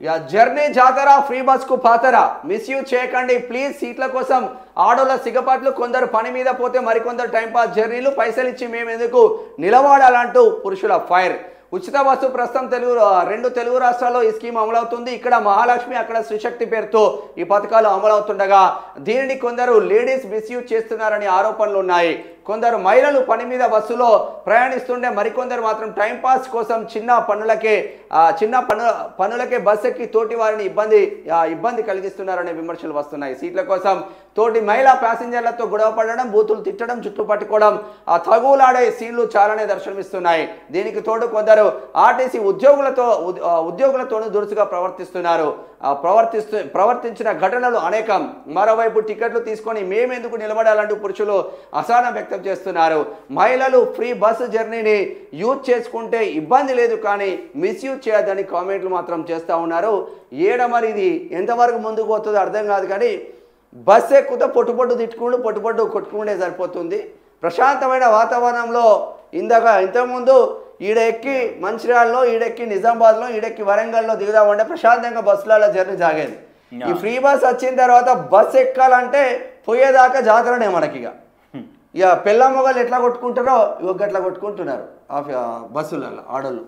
ఇక జర్నీ జాతర free bus కు పాతర మిస్యూజ్ చేయకండి ప్లీజ్. సీట్ల కోసం ఆడోళ్ళ సిగపాట్లు, కొందరు పని మీద పోతే మరికొందరు టైంపాస్ జర్నీలు, పైసలు ఇచ్చి మేమెందుకు నిలబడాలంటూ పురుషుల ఫైర్. ఉచిత బస్సు ప్రస్తుతం రెండు తెలుగు రాష్ట్రాల్లో ఈ స్కీమ్ అమలవుతుంది. ఇక్కడ మహాలక్ష్మి, అక్కడ శ్రీశక్తి పేరుతో ఈ పథకాలు అమలవుతుండగా దీనిని కొందరు లేడీస్ మిస్యూజ్ చేస్తున్నారని ఆరోపణలు ఉన్నాయి. కొందరు మహిళలు పని మీద బస్సులో ప్రయాణిస్తుండే మరికొందరు మాత్రం టైంపాస్ కోసం చిన్న పనులకే బస్ ఎక్కి తోటి వారిని ఇబ్బంది కలిగిస్తున్నారనే విమర్శలు వస్తున్నాయి. సీట్ల కోసం తోటి మహిళా ప్యాసింజర్లతో గొడవ పడడం, బూతులు తిట్టడం, చుట్టూ పట్టుకోవడం, తగులాడే సీన్లు చాలానే దర్శనమిస్తున్నాయి. దీనికి తోడు కొందరు ఆర్టీసీ ఉద్యోగులతోనూ దురుసుగా ప్రవర్తించిన ఘటనలు అనేకం. మరోవైపు టికెట్లు తీసుకొని మేమెందుకు నిలబడాలంటూ పురుషులు అసహనం వ్యక్తం చేస్తున్నారు. మహిళలు ఫ్రీ బస్సు జర్నీని యూజ్ చేసుకుంటే ఇబ్బంది లేదు, కానీ మిస్యూజ్ చేయొద్దని కామెంట్లు మాత్రం చేస్తూ ఉన్నారు. మరి ఇది ఎంతవరకు ముందుకు పోతుందో అర్థం కాదు, కానీ బస్సు ఎక్కుతే పొట్టు తిట్టుకుంటూ కొట్టుకుంటే సరిపోతుంది. ప్రశాంతమైన వాతావరణంలో ఇంతకుముందు ఈడెక్కి మంచిర్యాలలో, ఈడెక్కి నిజామాబాద్లో, ఈడెక్కి వరంగల్లో దిగుదామంటే ప్రశాంతంగా బస్సులలో జర్నీ సాగేది. ఈ ఫ్రీ బస్ వచ్చిన తర్వాత బస్సు ఎక్కాలంటే పోయేదాకా జాతరనే మనకి. ఇక పిల్ల మొగలు ఎట్లా కొట్టుకుంటారో ఇక అట్లా కొట్టుకుంటున్నారు బస్సులలో ఆడోళ్ళు.